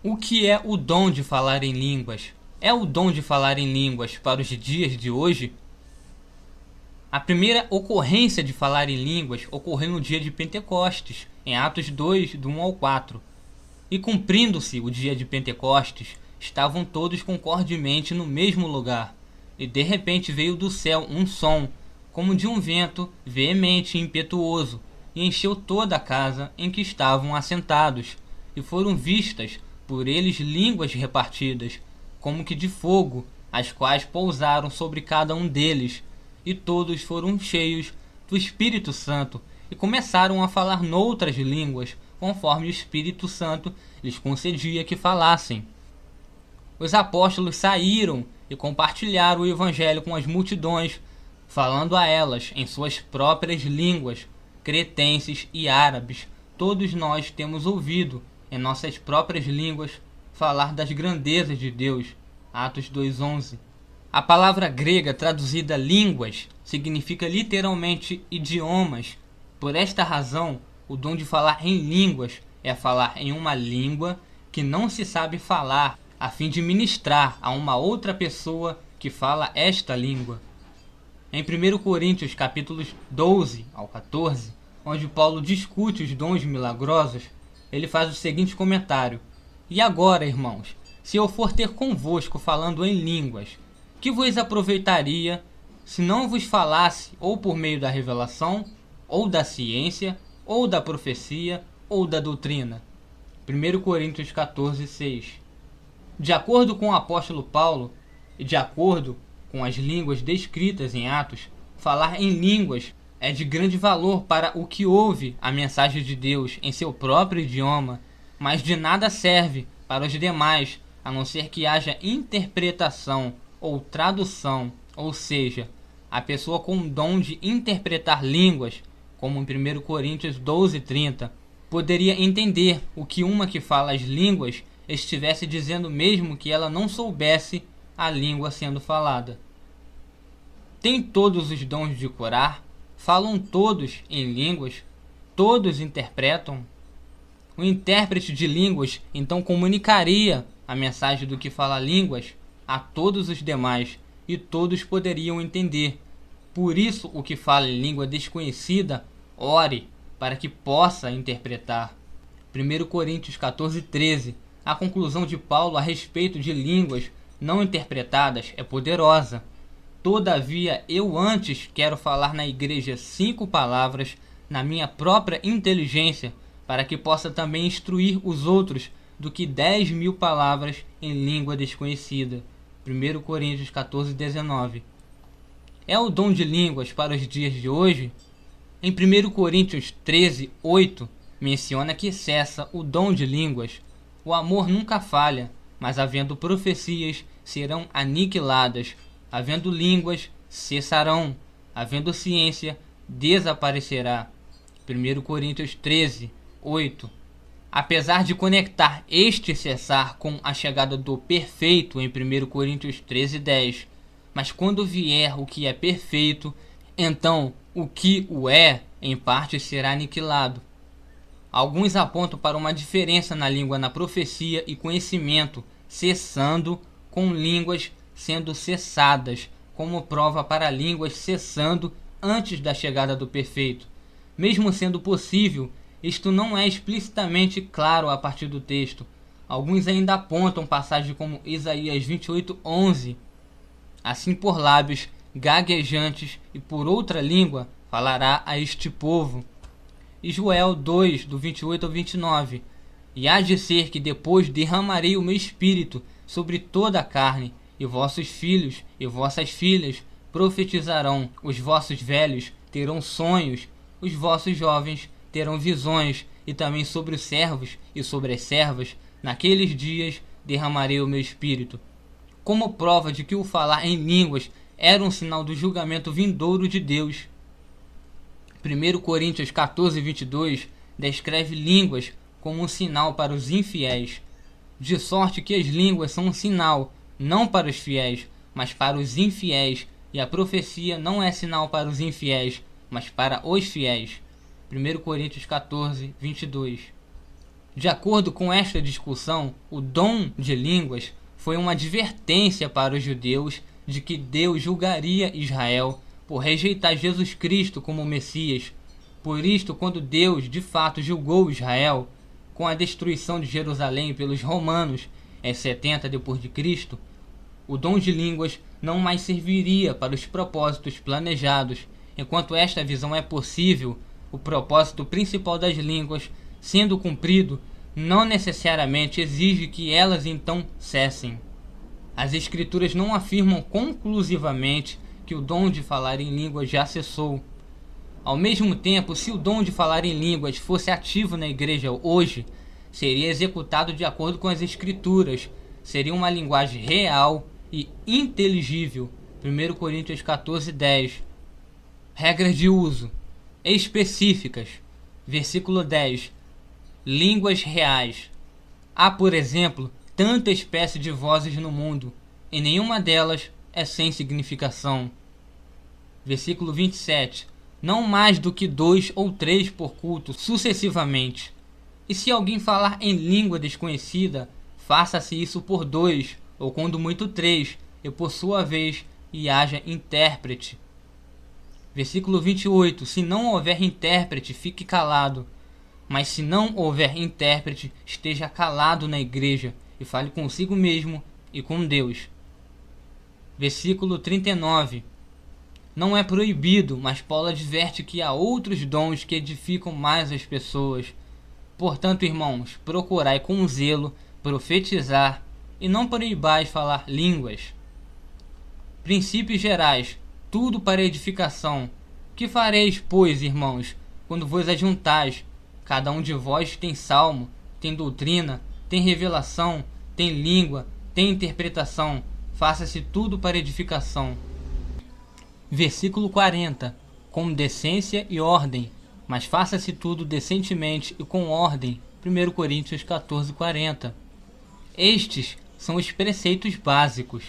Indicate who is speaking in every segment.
Speaker 1: O que é o dom de falar em línguas? É o dom de falar em línguas para os dias de hoje? A primeira ocorrência de falar em línguas ocorreu no dia de Pentecostes, em Atos 2, do 1 ao 4. E cumprindo-se o dia de Pentecostes, estavam todos concordemente no mesmo lugar. E de repente veio do céu um som, como de um vento veemente e impetuoso, e encheu toda a casa em que estavam assentados. E foram vistas por eles línguas repartidas, como que de fogo, as quais pousaram sobre cada um deles. E todos foram cheios do Espírito Santo, e começaram a falar noutras línguas, conforme o Espírito Santo lhes concedia que falassem. Os apóstolos saíram e compartilharam o Evangelho com as multidões, falando a elas em suas próprias línguas, cretenses e árabes. Todos nós temos ouvido, em nossas próprias línguas, falar das grandezas de Deus. Atos 2:11. A palavra grega traduzida línguas significa literalmente idiomas. Por esta razão, o dom de falar em línguas é falar em uma língua que não se sabe falar, a fim de ministrar a uma outra pessoa que fala esta língua. Em 1 Coríntios capítulos 12 ao 14, onde Paulo discute os dons milagrosos, ele faz o seguinte comentário: E agora, irmãos, se eu for ter convosco falando em línguas, que vos aproveitaria se não vos falasse ou por meio da revelação, ou da ciência, ou da profecia, ou da doutrina? 1 Coríntios 14:6. De acordo com o apóstolo Paulo, e de acordo com as línguas descritas em Atos, falar em línguas é de grande valor para o que ouve a mensagem de Deus em seu próprio idioma, mas de nada serve para os demais, a não ser que haja interpretação ou tradução, ou seja, a pessoa com o dom de interpretar línguas, como em 1 Coríntios 12:30, poderia entender o que uma que fala as línguas estivesse dizendo, mesmo que ela não soubesse a língua sendo falada. Tem todos os dons de curar? Falam todos em línguas? Todos interpretam? O intérprete de línguas então comunicaria a mensagem do que fala línguas a todos os demais, e todos poderiam entender. Por isso, o que fala em língua desconhecida, ore para que possa interpretar. 1 Coríntios 14:13. A conclusão de Paulo a respeito de línguas não interpretadas é poderosa. Todavia, eu antes quero falar na igreja 5 palavras na minha própria inteligência, para que possa também instruir os outros, do que 10.000 palavras em língua desconhecida. 1 Coríntios 14:19. É o dom de línguas para os dias de hoje? Em 1 Coríntios 13:8, menciona que cessa o dom de línguas. O amor nunca falha, mas havendo profecias, serão aniquiladas. Havendo línguas, cessarão. Havendo ciência, desaparecerá. 1 Coríntios 13:8. Apesar de conectar este cessar com a chegada do perfeito em 1 Coríntios 13:10, mas quando vier o que é perfeito, então o que o é, em parte, será aniquilado. Alguns apontam para uma diferença na língua na profecia e conhecimento, cessando, com línguas sendo cessadas, como prova para línguas cessando antes da chegada do perfeito. Mesmo sendo possível, isto não é explicitamente claro a partir do texto. Alguns ainda apontam passagens como Isaías 28:11. Assim por lábios gaguejantes e por outra língua falará a este povo. E Joel 2, do 28 ao 29. E há de ser que depois derramarei o meu espírito sobre toda a carne, e vossos filhos e vossas filhas profetizarão, os vossos velhos terão sonhos, os vossos jovens terão visões, e também sobre os servos e sobre as servas, naqueles dias derramarei o meu espírito. Como prova de que o falar em línguas era um sinal do julgamento vindouro de Deus. 1 Coríntios 14:22 descreve línguas como um sinal para os infiéis, de sorte que as línguas são um sinal, não para os fiéis, mas para os infiéis, e a profecia não é sinal para os infiéis, mas para os fiéis. 1 Coríntios 14:22. De acordo com esta discussão, o dom de línguas foi uma advertência para os judeus de que Deus julgaria Israel por rejeitar Jesus Cristo como Messias. Por isto, quando Deus de fato julgou Israel com a destruição de Jerusalém pelos romanos em 70 d.C., o dom de línguas não mais serviria para os propósitos planejados. Enquanto esta visão é possível, o propósito principal das línguas, sendo cumprido, não necessariamente exige que elas então cessem. As Escrituras não afirmam conclusivamente que o dom de falar em línguas já cessou. Ao mesmo tempo, se o dom de falar em línguas fosse ativo na igreja hoje, seria executado de acordo com as Escrituras, seria uma linguagem real e inteligível. 1 Coríntios 14:10. Regras de uso específicas. Versículo 10. Línguas reais. Há, por exemplo, tanta espécie de vozes no mundo, e nenhuma delas é sem significação. Versículo 27. Não mais do que 2 ou 3 por culto, sucessivamente. E se alguém falar em língua desconhecida, faça-se isso por 2, ou quando muito 3, e por sua vez, e haja intérprete. Versículo 28. Se não houver intérprete, fique calado. Mas se não houver intérprete, esteja calado na igreja, e fale consigo mesmo e com Deus. Versículo 39. Não é proibido, mas Paulo adverte que há outros dons que edificam mais as pessoas. Portanto, irmãos, procurai com zelo profetizar, e não proibais falar línguas. Princípios gerais, tudo para edificação. Que fareis, pois, irmãos, quando vos ajuntais? Cada um de vós tem salmo, tem doutrina, tem revelação, tem língua, tem interpretação. Faça-se tudo para edificação. Versículo 40. Com decência e ordem, mas faça-se tudo decentemente e com ordem. 1 Coríntios 14:40. Estes são os preceitos básicos.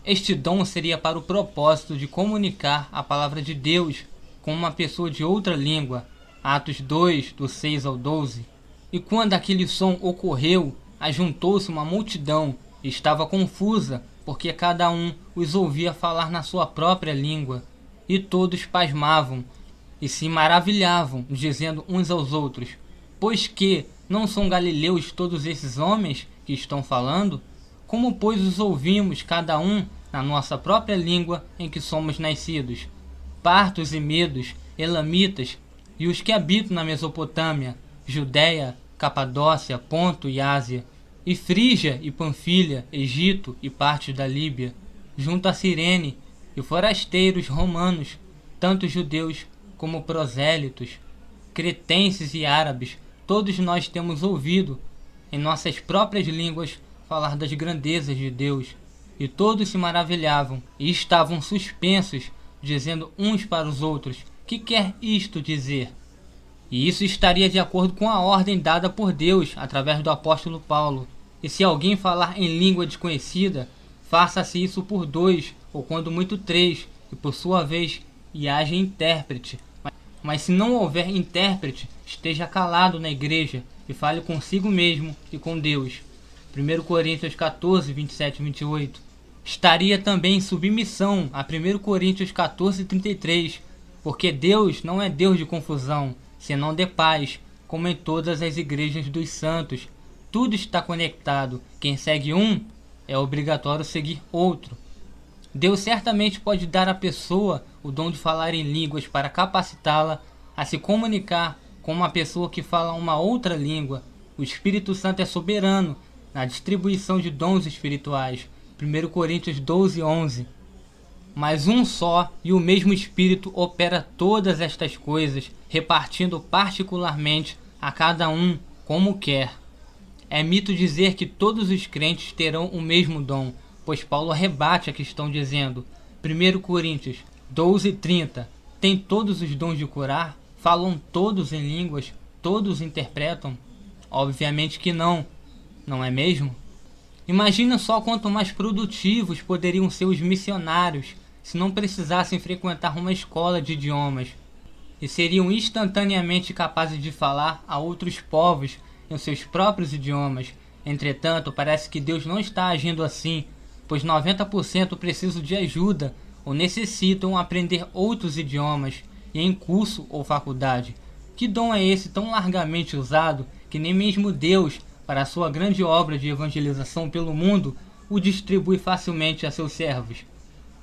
Speaker 1: Este dom seria para o propósito de comunicar a palavra de Deus com uma pessoa de outra língua. Atos 2, do 6 ao 12. E quando aquele som ocorreu, ajuntou-se uma multidão e estava confusa, porque cada um os ouvia falar na sua própria língua. E todos pasmavam e se maravilhavam, dizendo uns aos outros: pois que não são galileus todos esses homens que estão falando? Como, pois, os ouvimos cada um na nossa própria língua em que somos nascidos? Partos e medos, elamitas, e os que habitam na Mesopotâmia, Judéia, Capadócia, Ponto e Ásia, e Frígia e Panfilha, Egito e partes da Líbia, junto a Cirene, e forasteiros romanos, tanto judeus como prosélitos, cretenses e árabes, todos nós temos ouvido, em nossas próprias línguas, falar das grandezas de Deus. E todos se maravilhavam, e estavam suspensos, dizendo uns para os outros: que quer isto dizer? E isso estaria de acordo com a ordem dada por Deus, através do apóstolo Paulo. E se alguém falar em língua desconhecida, faça-se isso por 2, ou quando muito 3, e por sua vez, e haja intérprete. Mas se não houver intérprete, esteja calado na igreja, e fale consigo mesmo e com Deus. 1 Coríntios 14, 27 e 28. Estaria também em submissão a 1 Coríntios 14, 33, porque Deus não é Deus de confusão, senão de paz, como em todas as igrejas dos santos. Tudo está conectado. Quem segue um, é obrigatório seguir outro. Deus certamente pode dar à pessoa o dom de falar em línguas para capacitá-la a se comunicar com uma pessoa que fala uma outra língua. O Espírito Santo é soberano na distribuição de dons espirituais. 1 Coríntios 12, 11. Mas um só e o mesmo Espírito opera todas estas coisas, repartindo particularmente a cada um como quer. É mito dizer que todos os crentes terão o mesmo dom, pois Paulo rebate a questão dizendo, 1 Coríntios 12, 30, tem todos os dons de curar? Falam todos em línguas? Todos interpretam? Obviamente que não, não é mesmo? Imagina só quanto mais produtivos poderiam ser os missionários se não precisassem frequentar uma escola de idiomas, e seriam instantaneamente capazes de falar a outros povos em seus próprios idiomas. Entretanto, parece que Deus não está agindo assim, pois 90% precisam de ajuda ou necessitam aprender outros idiomas e em curso ou faculdade. Que dom é esse tão largamente usado que nem mesmo Deus, para a sua grande obra de evangelização pelo mundo, o distribui facilmente a seus servos?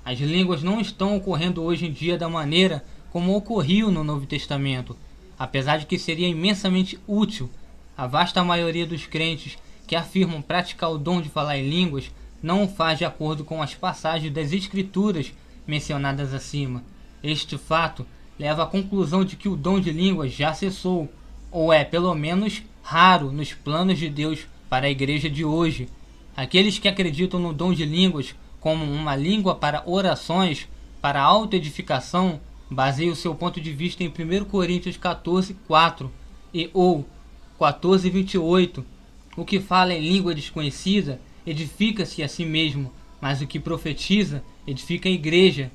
Speaker 1: As línguas não estão ocorrendo hoje em dia da maneira como ocorriam no Novo Testamento, apesar de que seria imensamente útil. A vasta maioria dos crentes que afirmam praticar o dom de falar em línguas não o faz de acordo com as passagens das Escrituras mencionadas acima. Este fato leva à conclusão de que o dom de línguas já cessou, ou é pelo menos raro nos planos de Deus para a igreja de hoje. Aqueles que acreditam no dom de línguas como uma língua para orações, para autoedificação, baseiam seu ponto de vista em 1 Coríntios 14:4 e ou 14:28. O que fala em língua desconhecida edifica-se a si mesmo, mas o que profetiza edifica a igreja.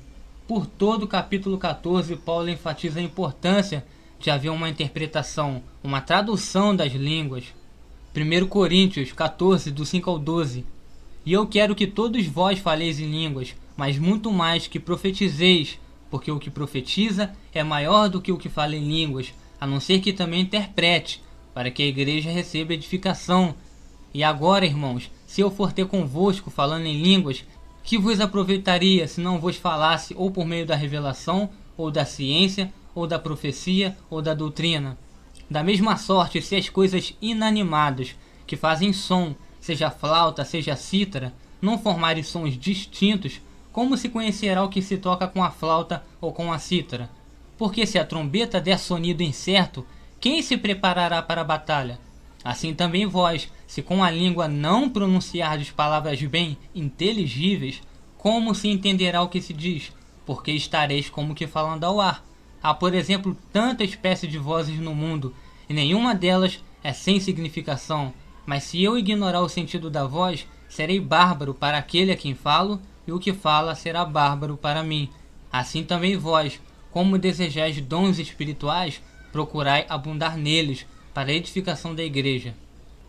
Speaker 1: Por todo o capítulo 14, Paulo enfatiza a importância de haver uma interpretação, uma tradução das línguas. 1 Coríntios 14, do 5 ao 12. E eu quero que todos vós faleis em línguas, mas muito mais que profetizeis, porque o que profetiza é maior do que o que fala em línguas, a não ser que também interprete, para que a igreja receba edificação. E agora, irmãos, se eu for ter convosco falando em línguas, que vos aproveitaria se não vos falasse ou por meio da revelação, ou da ciência, ou da profecia, ou da doutrina? Da mesma sorte, se as coisas inanimadas, que fazem som, seja flauta, seja cítara, não formarem sons distintos, como se conhecerá o que se toca com a flauta ou com a cítara? Porque se a trombeta der sonido incerto, quem se preparará para a batalha? Assim também vós, se com a língua não pronunciardes palavras bem inteligíveis, como se entenderá o que se diz? Porque estareis como que falando ao ar. Há, por exemplo, tanta espécie de vozes no mundo, e nenhuma delas é sem significação. Mas se eu ignorar o sentido da voz, serei bárbaro para aquele a quem falo, e o que fala será bárbaro para mim. Assim também vós, como desejais dons espirituais, procurai abundar neles, para a edificação da igreja.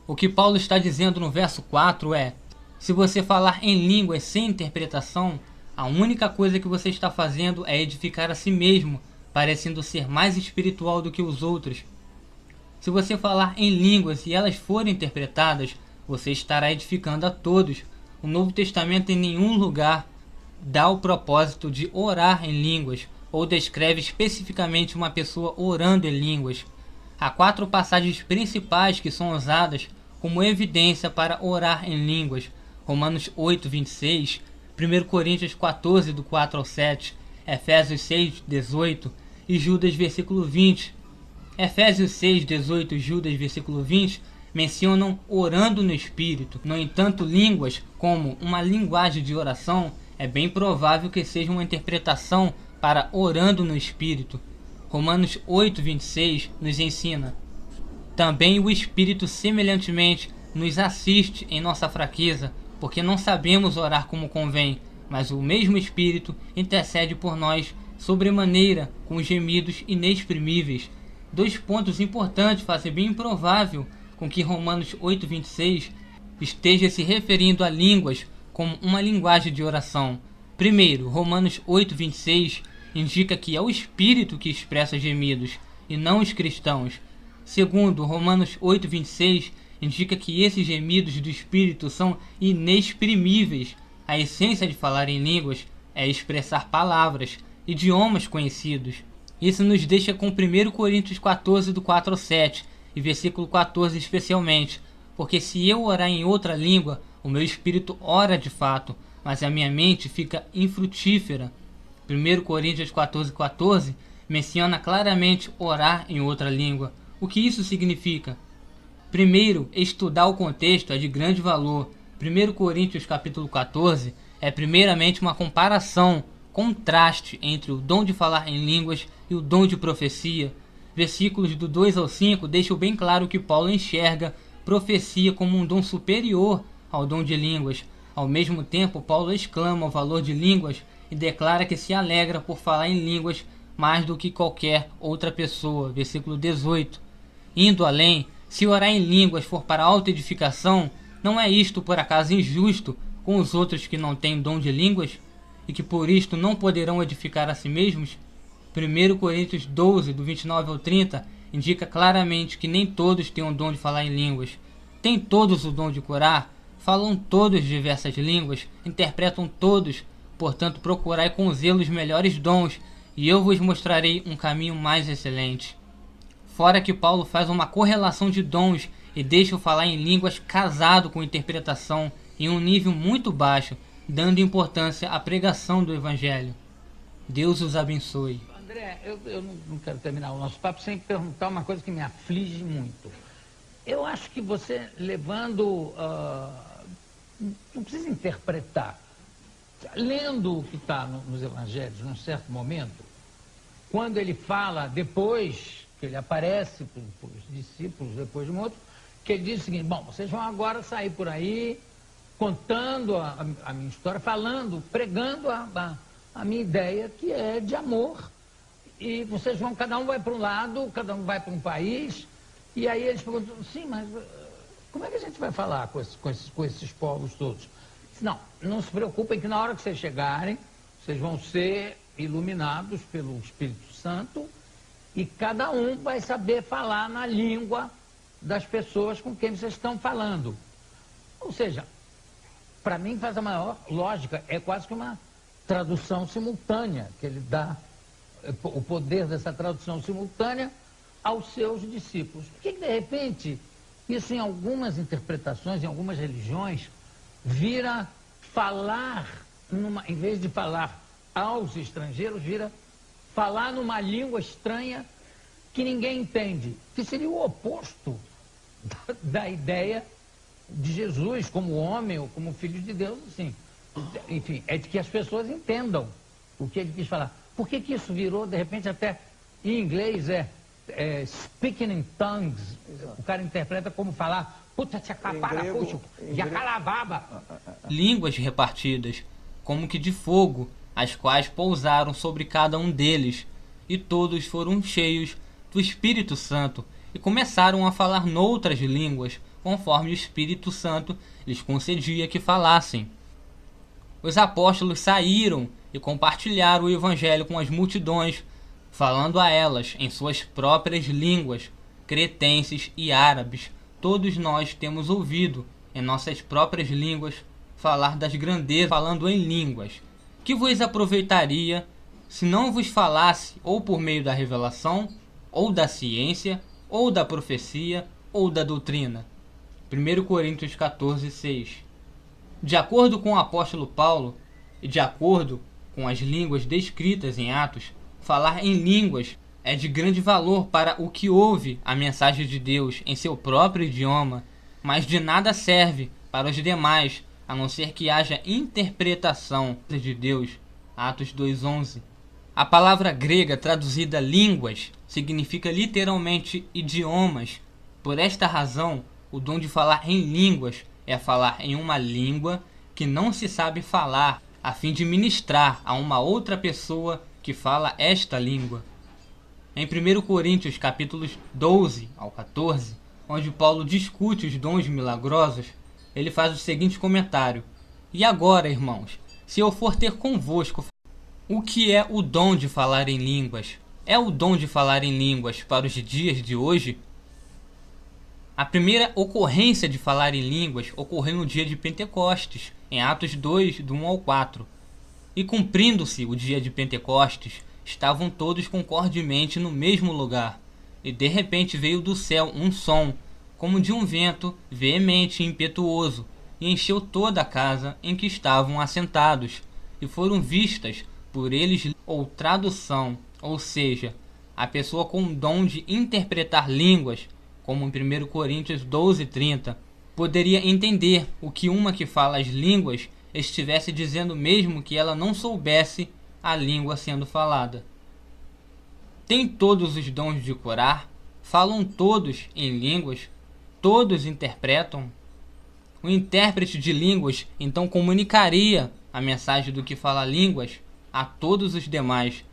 Speaker 1: O que Paulo está dizendo no verso 4 é: se você falar em línguas sem interpretação, a única coisa que você está fazendo é edificar a si mesmo, parecendo ser mais espiritual do que os outros. Se você falar em línguas e elas forem interpretadas, você estará edificando a todos. O Novo Testamento em nenhum lugar dá o propósito de orar em línguas, ou descreve especificamente uma pessoa orando em línguas. Há 4 passagens principais que são usadas como evidência para orar em línguas: Romanos 8:26, 1 Coríntios 14, do 4 ao 7, Efésios 6:18 e Judas versículo 20. Efésios 6:18 e Judas versículo 20 mencionam orando no Espírito. No entanto, línguas, como uma linguagem de oração, é bem provável que seja uma interpretação para orando no Espírito. Romanos 8:26 nos ensina: também o Espírito semelhantemente nos assiste em nossa fraqueza, porque não sabemos orar como convém, mas o mesmo Espírito intercede por nós sobremaneira com gemidos inexprimíveis. 2 pontos importantes fazem bem improvável com que Romanos 8:26 esteja se referindo a línguas como uma linguagem de oração. Primeiro, Romanos 8:26 indica que é o Espírito que expressa gemidos, e não os cristãos. Segundo, Romanos 8:26 indica que esses gemidos do Espírito são inexprimíveis. A essência de falar em línguas é expressar palavras, idiomas conhecidos. Isso nos deixa com 1 Coríntios 14, do 4 ao 7, e versículo 14 especialmente, porque se eu orar em outra língua, o meu espírito ora de fato, mas a minha mente fica infrutífera. 1 Coríntios 14:14 menciona claramente orar em outra língua. O que isso significa? Primeiro, estudar o contexto é de grande valor. 1 Coríntios capítulo 14 é primeiramente uma comparação, contraste entre o dom de falar em línguas e o dom de profecia. Versículos do 2 ao 5 deixam bem claro que Paulo enxerga profecia como um dom superior ao dom de línguas. Ao mesmo tempo, Paulo exclama o valor de línguas e declara que se alegra por falar em línguas mais do que qualquer outra pessoa. Versículo 18. Indo além, Se orar em línguas for para autoedificação, não é isto por acaso injusto com os outros que não têm dom de línguas e que por isto não poderão edificar a si mesmos? 1 Coríntios 12, do 29 ao 30, indica claramente que nem todos têm o dom de falar em línguas. Têm todos o dom de curar, falam todos diversas línguas, interpretam todos, portanto procurai com zelo os melhores dons, e eu vos mostrarei um caminho mais excelente. Fora que Paulo faz uma correlação de dons e deixa o falar em línguas casado com interpretação em um nível muito baixo, dando importância à pregação do Evangelho. Deus os abençoe.
Speaker 2: André, eu não quero terminar o nosso papo sem perguntar uma coisa que me aflige muito. Eu acho que você levando... não precisa interpretar. Lendo o que está nos evangelhos, num certo momento, quando ele fala, depois que ele aparece para os discípulos, depois de morto, que ele diz o seguinte: bom, vocês vão agora sair por aí contando a minha história, falando, pregando a minha ideia, que é de amor. E vocês vão, cada um vai para um lado, cada um vai para um país, e aí eles perguntam: sim, mas como é que a gente vai falar com esses povos todos? Não se preocupem que na hora que vocês chegarem, vocês vão ser iluminados pelo Espírito Santo e cada um vai saber falar na língua das pessoas com quem vocês estão falando. Ou seja, para mim faz a maior lógica, é quase que uma tradução simultânea, que ele dá o poder dessa tradução simultânea aos seus discípulos. Por que de repente, isso em algumas interpretações, em algumas religiões, vira falar, em vez de falar aos estrangeiros, vira falar numa língua estranha que ninguém entende, que seria o oposto da ideia de Jesus como homem ou como filho de Deus, assim. Enfim, é de que as pessoas entendam o que ele quis falar. Por que isso virou, de repente, até em inglês, speaking in tongues? O cara interpreta como falar puta tchacaparapuxo, jacalababa.
Speaker 1: Línguas repartidas, como que de fogo, as quais pousaram sobre cada um deles, e todos foram cheios do Espírito Santo, e começaram a falar noutras línguas, conforme o Espírito Santo lhes concedia que falassem. Os apóstolos saíram e compartilharam o Evangelho com as multidões, falando a elas em suas próprias línguas, cretenses e árabes. Todos nós temos ouvido, em nossas próprias línguas, falar das grandezas, falando em línguas. Que vos aproveitaria se não vos falasse ou por meio da revelação, ou da ciência, ou da profecia, ou da doutrina? 1 Coríntios 14, 6. De acordo com o apóstolo Paulo, e de acordo com as línguas descritas em Atos, falar em línguas é de grande valor para o que ouve a mensagem de Deus em seu próprio idioma, mas de nada serve para os demais, a não ser que haja interpretação de Deus. Atos 2:11. A palavra grega traduzida línguas significa literalmente idiomas. Por esta razão, o dom de falar em línguas é falar em uma língua que não se sabe falar, a fim de ministrar a uma outra pessoa que fala esta língua. Em 1 Coríntios capítulos 12 ao 14, onde Paulo discute os dons milagrosos, ele faz o seguinte comentário: e agora, irmãos, se eu for ter convosco, o que é o dom de falar em línguas? É o dom de falar em línguas para os dias de hoje? A primeira ocorrência de falar em línguas ocorreu no dia de Pentecostes, em Atos 2, do 1 ao 4. E cumprindo-se o dia de Pentecostes, estavam todos concordemente no mesmo lugar. E de repente veio do céu um som, como de um vento veemente e impetuoso, e encheu toda a casa em que estavam assentados. E foram vistas por eles, ou tradução, ou seja, a pessoa com o dom de interpretar línguas, como em 1 Coríntios 12:30, poderia entender o que uma que fala as línguas estivesse dizendo, mesmo que ela não soubesse a língua sendo falada. Tem todos os dons de curar, falam todos em línguas, todos interpretam. O intérprete de línguas então comunicaria a mensagem do que fala línguas a todos os demais,